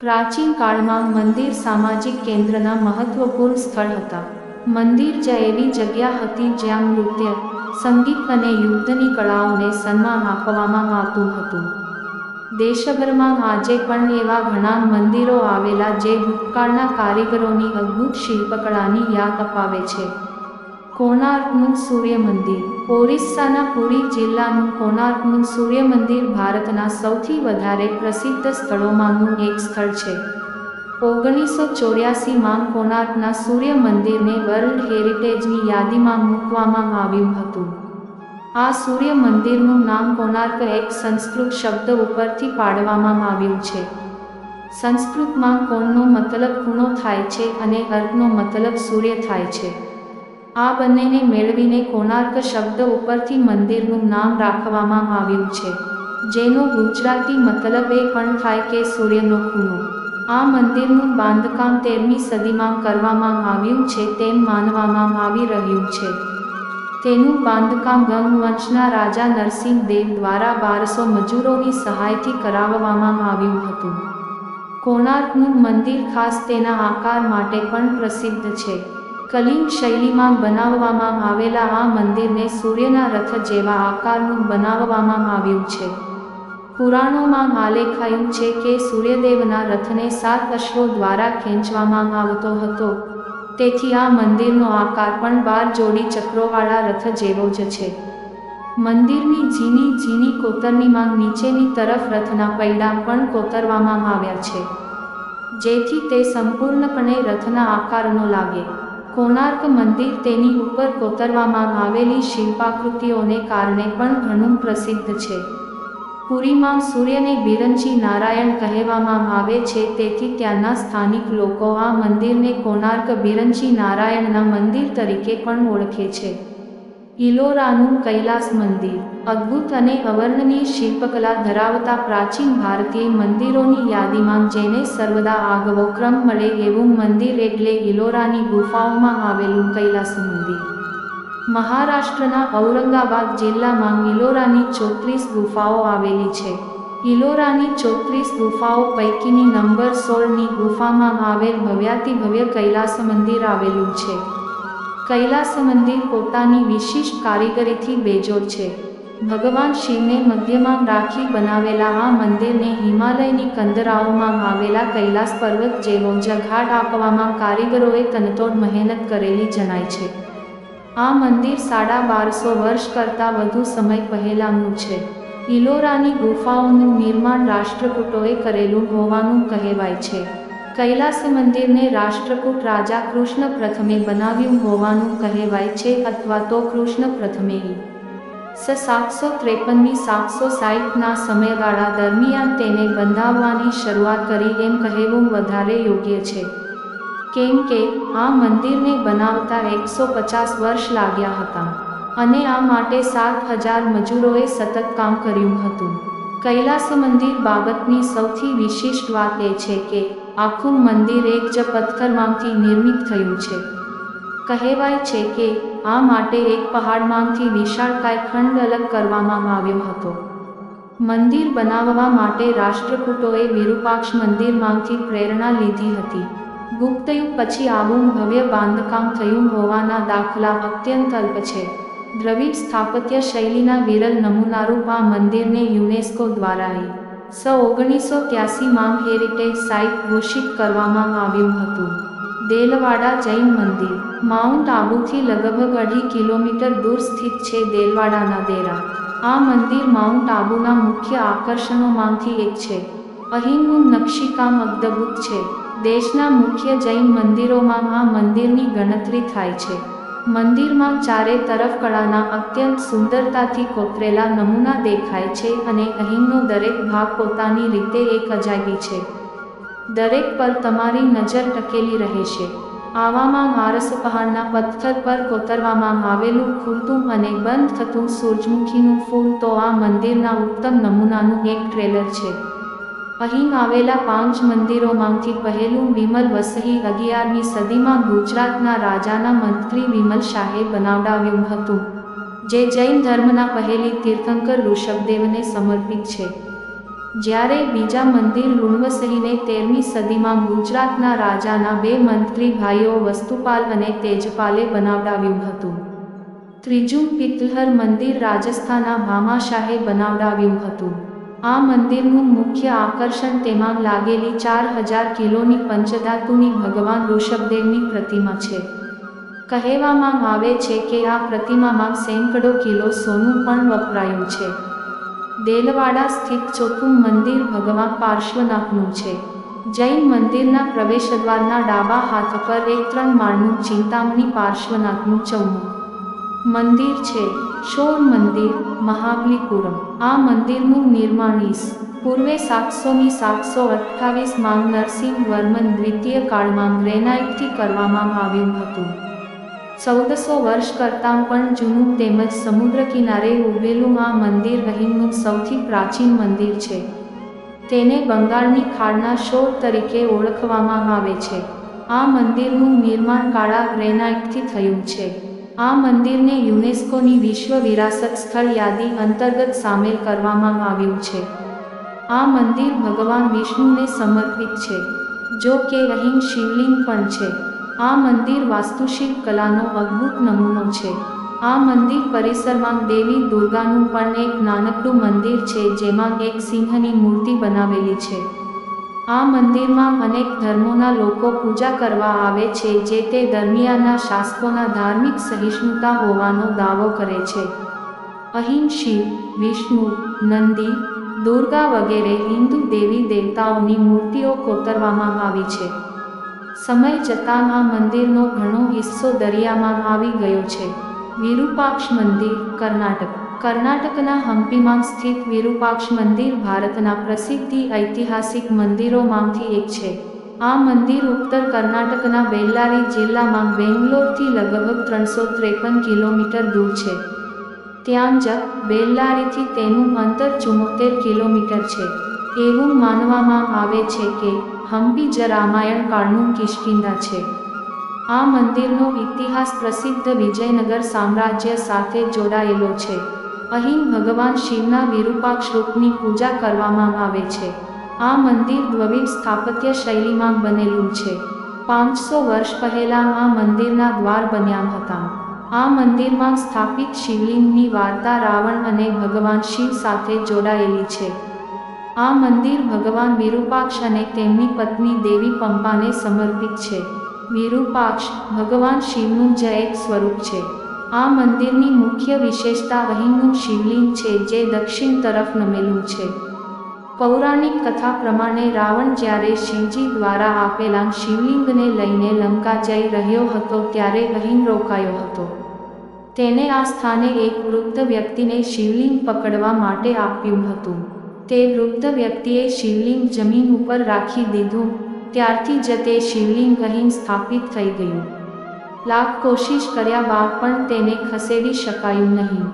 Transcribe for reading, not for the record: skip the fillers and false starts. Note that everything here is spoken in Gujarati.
પ્રાચીન કાળમાં મંદિર સામાજિક કેન્દ્રના મહત્વપૂર્ણ સ્થળ હતા. મંદિર જ એવી જગ્યા હતી જ્યાં નૃત્ય, સંગીત અને યુદ્ધની કળાઓને સન્માન આપવામાં આવતું હતું. દેશભરમાં આજે પણ એવા ઘણા મંદિરો આવેલા જે ભૂતકાળના કારીગરોની અદ્ભુત શિલ્પકળાની યાદ અપાવે છે. કોણાર્કનું સૂર્ય મંદિર. ઓરિસ્સાના પુરી જિલ્લાનું કોણાર્કનું સૂર્ય મંદિર ભારતના સૌથી વધારે પ્રસિદ્ધ સ્થળોમાંનું એક સ્થળ છે. 1984માં કોણાર્કના સૂર્ય મંદિરને વર્લ્ડ હેરિટેજની યાદીમાં મૂકવામાં આવ્યું હતું. આ સૂર્ય મંદિરનું નામ કોણાર્ક એક સંસ્કૃત શબ્દ ઉપરથી પાડવામાં આવ્યું છે. સંસ્કૃતમાં કોણનો મતલબ ખૂણો થાય છે અને અર્કનો મતલબ સૂર્ય થાય છે. આ બંનેને મેળવીને કોણાર્ક શબ્દ ઉપરથી મંદિરનું નામ રાખવામાં આવ્યું છે, જેનો ગુજરાતી મતલબ એ પણ થાય કે સૂર્યનો ખૂણો. આ મંદિરનું બાંધકામ 13મી સદીમાં કરવામાં આવ્યું છે તેમ માનવામાં આવી રહ્યું છે. તેનું બાંધકામ ગંગ વંશના રાજા નરસિંહ દેવ દ્વારા 1200 મજૂરોની સહાયથી કરાવવામાં આવ્યું હતું. કોણાર્કનું મંદિર ખાસ તેના આકાર માટે પણ પ્રસિદ્ધ છે. કલિંગ શૈલીમાં બનાવવામાં આવેલા આ મંદિરને સૂર્યના રથ જેવા આકારનું બનાવવામાં આવ્યું છે. પુરાણોમાં આલેખાયું છે કે સૂર્યદેવના રથને 7 અશ્વો દ્વારા ખેંચવામાં આવતો હતો. તેથી આ મંદિરનો આકાર પણ 12 જોડી ચક્રોવાળા રથ જેવો જ છે. મંદિરની ઝીણી ઝીણી કોતરણીમાં નીચેની તરફ રથના પૈડા પણ કોતરવામાં આવ્યા છે, જેથી તે સંપૂર્ણપણે રથના આકારનો લાગે. કોણાર્ક મંદિર તેની ઉપર કોતરવામાં આવેલી શિલ્પાકૃતિઓને કારણે પણ ઘણું પ્રસિદ્ધ છે. પુરીમાં સૂર્યને બિરંચી નારાયણ કહેવામાં આવે છે, તેથી ત્યાંના સ્થાનિક લોકો આ મંદિરને કોણાર્ક બિરંચી નારાયણના મંદિર તરીકે પણ ઓળખે છે. ઇલોરાનું કૈલાસ મંદિર. અદ્ભુત અને અવર્ણનીય શિલ્પકલા ધરાવતા પ્રાચીન ભારતીય મંદિરોની યાદીમાં જેને સર્વદા આગવો ક્રમ મળે એવું મંદિર એટલે ઇલોરાની ગુફાઓમાં આવેલું કૈલાસ મંદિર. મહારાષ્ટ્રના ઔરંગાબાદ જિલ્લામાં ઇલોરાની 34 ગુફાઓ આવેલી છે. ઇલોરાની 34 ગુફાઓ પૈકીની નંબર 16ની ગુફામાં આવેલ ભવ્યાતિભવ્ય કૈલાસ મંદિર આવેલું છે. કૈલાસ મંદિર પોતાની વિશિષ્ટ કારીગરીથી બેજોડ છે. ભગવાન શિવને મધ્યમાં રાખી બનાવેલા આ મંદિરને હિમાલયની કંદરાઓમાં આવેલા કૈલાસ પર્વત જેવો જ ઘાટ આપવામાં કારીગરોએ તનતોડ મહેનત કરેલી જણાય છે. આ મંદિર 1250 વર્ષ કરતાં વધુ સમય પહેલાંનું છે. ઇલોરાની ગુફાઓનું નિર્માણ રાષ્ટ્રકૂટોએ કરેલું હોવાનું કહેવાય છે. કૈલાસ મંદિરને રાષ્ટ્રકૂટ રાજા કૃષ્ણ પ્રથમે બનાવ્યું હોવાનું કહેવાય છે, અથવા તો કૃષ્ણ પ્રથમે સ 753ની 760ના સમયગાળા દરમિયાન તેને બંધાવવાની શરૂઆત કરી એમ કહેવું વધારે યોગ્ય છે, કેમ કે આ મંદિરને બનાવતા 150 વર્ષ લાગ્યા હતા અને આ માટે 7000 મજૂરોએ સતત કામ કર્યું હતું. કૈલાસ મંદિર બાબતની સૌથી વિશિષ્ટ વાત એ છે કે આખું મંદિર એક જ પથ્થરમાંથી નિર્મિત થયું છે. કહેવાય છે કે આ માટે એક પહાડમાંથી વિશાળકાય ખંડ અલગ કરવામાં આવ્યો હતો. મંદિર બનાવવા માટે રાષ્ટ્રકૂટોએ વિરૂપાક્ષ મંદિરમાંથી પ્રેરણા લીધી હતી. ગુપ્તયુગ પછી આવું ભવ્ય બાંધકામ થયું હોવાના દાખલા અત્યંત અલ્પ છે. દ્રવિડ સ્થાપત્ય શૈલીના વિરલ નમૂનારૂપ આ મંદિરને યુનેસ્કો દ્વારા સ 1983માં હેરિટેજ સાઇટ ઘોષિત કરવામાં આવ્યું હતું. દેલવાડા જૈન મંદિર. માઉન્ટ આબુથી લગભગ 2.5 કિલોમીટર દૂર સ્થિત છે દેલવાડાના દેરા. આ મંદિર માઉન્ટ આબુના મુખ્ય આકર્ષણોમાંથી એક છે. અહીંનું નકશીકામ અદ્ભુત છે. દેશના મુખ્ય જૈન મંદિરોમાં આ મંદિરની ગણતરી થાય છે. મંદિરમાં ચારે તરફ કળાના અત્યંત સુંદરતાથી કોતરેલા નમૂના દેખાય છે અને અહીંનો દરેક ભાગ પોતાની રીતે એક અજાયબી છે. દરેક પર તમારી નજર ટકેલી રહેશે. આવામાં આરસ પહાડના પથ્થર પર કોતરવામાં આવેલું ખુલતું અને બંધ થતું સૂરજમુખીનું ફૂલ તો આ મંદિરના ઉત્તમ નમૂનાનું એક ટ્રેલર છે. અહીં આવેલા 5 મંદિરોમાંથી પહેલું વિમલ વસઈ 11મી સદીમાં ગુજરાતના રાજાના મંત્રી વિમલ શાહે બનાવડાવ્યું હતું, જે જૈન ધર્મના પહેલી તીર્થંકર ઋષભદેવને સમર્પિત છે. જ્યારે બીજા મંદિર લુણવસહીને 13મી સદીમાં ગુજરાતના રાજાના બે મંત્રી ભાઈઓ વસ્તુપાલ અને તેજપાલે બનાવડાવ્યું હતું. ત્રીજું પિત્તલહર મંદિર રાજસ્થાનના ભામાશાહે બનાવડાવ્યું હતું. આ મંદિરનું મુખ્ય આકર્ષણ તેમાં લાગેલી 4000 કિલોની પંચધાતુની ભગવાન ઋષભદેવની પ્રતિમા છે. કહેવામાં આવે છે કે આ પ્રતિમામાં સેંકડો કિલો સોનું પણ વપરાયું છે. દેલવાડા સ્થિત ચોથું મંદિર ભગવાન પાર્શ્વનાથનું છે. જૈન મંદિરના પ્રવેશદ્વારના ડાબા હાથ પર એક 3 માળનું ચિંતામણી પાર્શ્વનાથનું ચૌમુખ મંદિર છે. શોર મંદિર, મહાબલીપુરમ. આ મંદિરનું નિર્માણ ઈસ પૂર્વે 700ની 728 માં નરસિંહ વર્મન દ્વિતીય કાળમાં ગ્રેનાઇટથી કરવામાં આવ્યું હતું. 1400 વર્ષ કરતાં પણ જૂનું તેમજ સમુદ્ર કિનારે ઊભેલું આ મંદિર અહીંનું સૌથી પ્રાચીન મંદિર છે. તેને બંગાળની ખાડના શોર તરીકે ઓળખવામાં આવે છે. આ મંદિરનું નિર્માણ કાળા ગ્રેનાઇટથી થયું છે. આ મંદિરને યુનેસ્કોની વિશ્વ વિરાસત સ્થળ યાદી અંતર્ગત સામેલ કરવામાં આવ્યું છે. આ મંદિર ભગવાન વિષ્ણુને સમર્પિત છે. જો કે અહીં શિવલિંગ પણ છે. આ મંદિર વાસ્તુશિલ્પ કલાનો અદ્ભુત નમૂનો છે. આ મંદિર પરિસરમાં દેવી દુર્ગાનું પણ એક નાનકડું મંદિર છે જેમાં એક સિંહની મૂર્તિ બનાવેલી છે. આ મંદિરમાં અનેક ધર્મોના લોકો પૂજા કરવા આવે છે જે તે દરમિયાનના શાસકોના ધાર્મિક સહિષ્ણુતા હોવાનો દાવો કરે છે. અહીં શિવ, વિષ્ણુ, નંદી, દુર્ગા વગેરે હિન્દુ દેવી દેવતાઓની મૂર્તિઓ કોતરવામાં આવી છે. સમય જતાં આ મંદિરનો ઘણો હિસ્સો દરિયામાં આવી ગયો છે. વિરૂપાક્ષ મંદિર, કર્ણાટક. કર્ણાટકના હમ્પીમાં સ્થિત વિરૂપાક્ષ મંદિર ભારતના પ્રસિદ્ધ ઐતિહાસિક મંદિરોમાંથી એક છે. આ મંદિર ઉત્તર કર્ણાટકના બેલ્લારી જિલ્લામાં બેંગ્લોરથી લગભગ 353 કિલોમીટર દૂર છે. ત્યાં જ બેલ્લારીથી તેનું અંતર 74 કિલોમીટર છે. એવું માનવામાં આવે છે કે હમ્પી જ રામાયણ કાળનું કિષ્કિંધા છે. આ મંદિરનો ઇતિહાસ પ્રસિદ્ધ વિજયનગર સામ્રાજ્ય સાથે જોડાયેલો છે. અહીં ભગવાન શિવના વિરૂપાક્ષ રૂપની પૂજા કરવામાં આવે છે. આ મંદિર દ્રવિડ સ્થાપત્ય શૈલીમાં બનેલું છે. 500 વર્ષ પહેલાં આ મંદિરના દ્વાર બન્યા હતા. આ મંદિરમાં સ્થાપિત શિવલિંગની વાર્તા રાવણ અને ભગવાન શિવ સાથે જોડાયેલી છે. આ મંદિર ભગવાન વિરૂપાક્ષ અને તેમની પત્ની દેવી પંપાને સમર્પિત છે. વિરૂપાક્ષ ભગવાન શિવનું જ એક સ્વરૂપ છે. આ મંદિરની મુખ્ય વિશેષતા અહીંનું શિવલિંગ છે જે દક્ષિણ તરફ નમેલું છે. પૌરાણિક કથા પ્રમાણે રાવણ જ્યારે શિવજી દ્વારા આપેલા શિવલિંગને લઈને લંકા જઈ રહ્યો હતો ત્યારે અહીં રોકાયો હતો. તેને આ સ્થાને એક વૃદ્ધ વ્યક્તિને શિવલિંગ પકડવા માટે આપ્યું હતું. તે વૃદ્ધ વ્યક્તિએ શિવલિંગ જમીન ઉપર રાખી દીધું. ત્યારથી જ તે શિવલિંગ અહીં સ્થાપિત થઈ ગયું. લાખ કોશિશ કર્યા બાદ પણ તેને ખસેડી શકાયું નહીં.